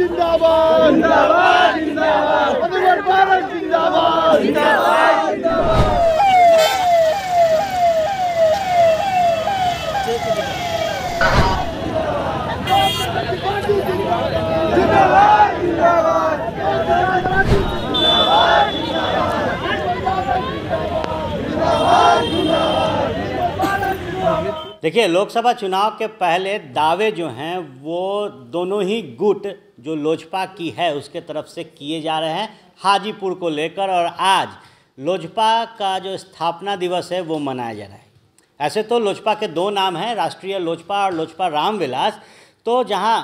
जिंदाबाद जिंदाबाद जिंदाबाद आत्मनिर्भर भारत जिंदाबाद जिंदाबाद जिंदाबाद। देखिए, लोकसभा चुनाव के पहले दावे जो हैं वो दोनों ही गुट जो लोजपा की है उसके तरफ से किए जा रहे हैं हाजीपुर को लेकर, और आज लोजपा का जो स्थापना दिवस है वो मनाया जा रहा है। ऐसे तो लोजपा के दो नाम हैं, राष्ट्रीय लोजपा और लोजपा रामविलास। तो जहां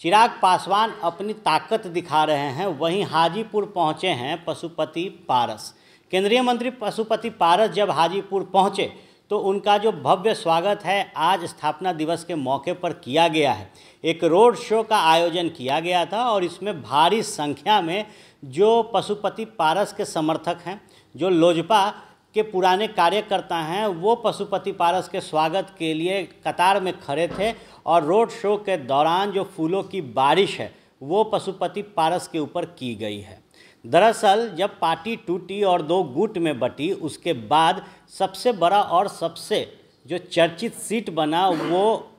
चिराग पासवान अपनी ताकत दिखा रहे हैं, वहीं हाजीपुर पहुंचे हैं पशुपति पारस। केंद्रीय मंत्री पशुपति पारस जब हाजीपुर पहुंचे तो उनका जो भव्य स्वागत है आज स्थापना दिवस के मौके पर किया गया है। एक रोड शो का आयोजन किया गया था और इसमें भारी संख्या में जो पशुपति पारस के समर्थक हैं, जो लोजपा के पुराने कार्यकर्ता हैं, वो पशुपति पारस के स्वागत के लिए कतार में खड़े थे। और रोड शो के दौरान जो फूलों की बारिश है वो पशुपति पारस के ऊपर की गई है। दरअसल जब पार्टी टूटी और दो गुट में बटी, उसके बाद सबसे बड़ा और सबसे जो चर्चित सीट बना वो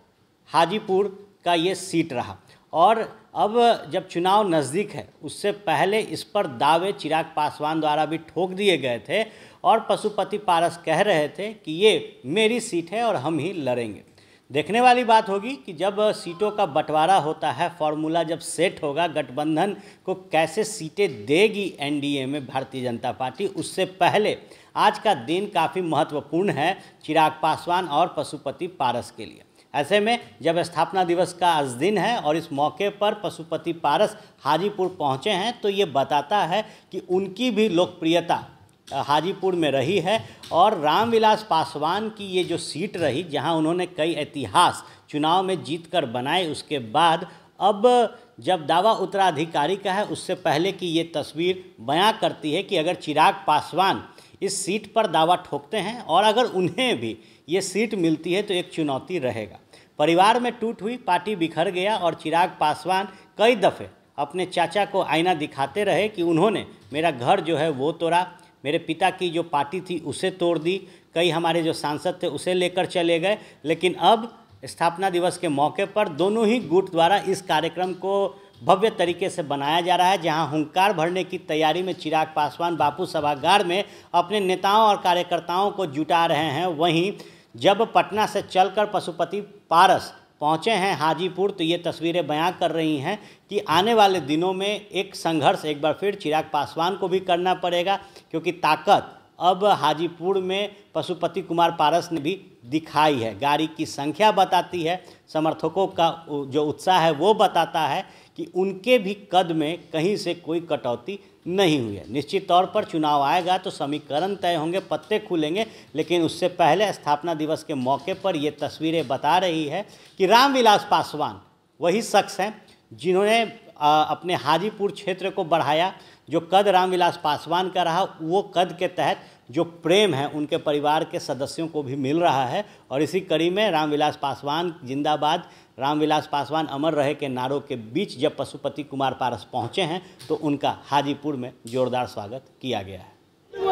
हाजीपुर का ये सीट रहा। और अब जब चुनाव नज़दीक है, उससे पहले इस पर दावे चिराग पासवान द्वारा भी ठोक दिए गए थे और पशुपति पारस कह रहे थे कि ये मेरी सीट है और हम ही लड़ेंगे। देखने वाली बात होगी कि जब सीटों का बंटवारा होता है, फॉर्मूला जब सेट होगा, गठबंधन को कैसे सीटें देगी एनडीए में भारतीय जनता पार्टी। उससे पहले आज का दिन काफ़ी महत्वपूर्ण है चिराग पासवान और पशुपति पारस के लिए। ऐसे में जब स्थापना दिवस का आज दिन है और इस मौके पर पशुपति पारस हाजीपुर पहुंचे हैं, तो ये बताता है कि उनकी भी लोकप्रियता हाजीपुर में रही है। और रामविलास पासवान की ये जो सीट रही, जहां उन्होंने कई इतिहास चुनाव में जीतकर बनाए, उसके बाद अब जब दावा उत्तराधिकारी का है, उससे पहले की ये तस्वीर बयां करती है कि अगर चिराग पासवान इस सीट पर दावा ठोकते हैं और अगर उन्हें भी ये सीट मिलती है तो एक चुनौती रहेगा। परिवार में टूट हुई, पार्टी बिखर गया और चिराग पासवान कई दफ़े अपने चाचा को आईना दिखाते रहे कि उन्होंने मेरा घर जो है वो तोड़ा, मेरे पिता की जो पार्टी थी उसे तोड़ दी, कई हमारे जो सांसद थे उसे लेकर चले गए। लेकिन अब स्थापना दिवस के मौके पर दोनों ही गुट द्वारा इस कार्यक्रम को भव्य तरीके से बनाया जा रहा है, जहां हुंकार भरने की तैयारी में चिराग पासवान बापू सभागार में अपने नेताओं और कार्यकर्ताओं को जुटा रहे हैं। वहीं जब पटना से चलकर पशुपति पारस पहुँचे हैं हाजीपुर, तो ये तस्वीरें बयां कर रही हैं कि आने वाले दिनों में एक संघर्ष एक बार फिर चिराग पासवान को भी करना पड़ेगा, क्योंकि ताकत अब हाजीपुर में पशुपति कुमार पारस ने भी दिखाई है। गाड़ी की संख्या बताती है, समर्थकों का जो उत्साह है वो बताता है कि उनके भी कद में कहीं से कोई कटौती नहीं हुई है। निश्चित तौर पर चुनाव आएगा तो समीकरण तय होंगे, पत्ते खुलेंगे, लेकिन उससे पहले स्थापना दिवस के मौके पर ये तस्वीरें बता रही है कि रामविलास पासवान वही शख्स हैं जिन्होंने अपने हाजीपुर क्षेत्र को बढ़ाया। जो कद रामविलास पासवान का रहा, वो कद के तहत जो प्रेम है उनके परिवार के सदस्यों को भी मिल रहा है। और इसी कड़ी में रामविलास पासवान जिंदाबाद, रामविलास पासवान अमर रहे के नारों के बीच जब पशुपति कुमार पारस पहुंचे हैं तो उनका हाजीपुर में जोरदार स्वागत किया गया है।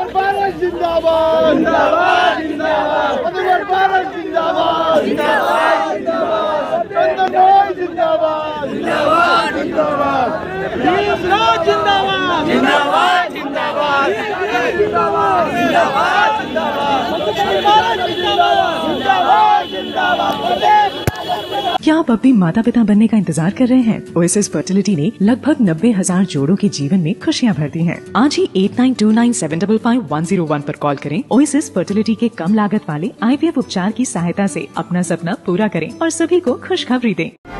भारत जिंदाबाद जिंदाबाद जिंदाबाद आत्मनिर्भर भारत जिंदाबाद जिंदाबाद जिंदाबाद जिंदाबाद जिंदाबाद जिंदाबाद जिंदाबाद जिंदाबाद जिंदाबाद जिंदाबाद जिंदाबाद जिंदाबाद जिंदाबाद। क्या आप अपनी माता पिता बनने का इंतजार कर रहे हैं? ओएसिस फर्टिलिटी ने लगभग 90,000 जोड़ों के जीवन में खुशियां भरती हैं। आज ही 8929755101 पर कॉल करें। ओएसिस फर्टिलिटी के कम लागत वाले IVF उपचार की सहायता से अपना सपना पूरा करें और सभी को खुशखबरी दें।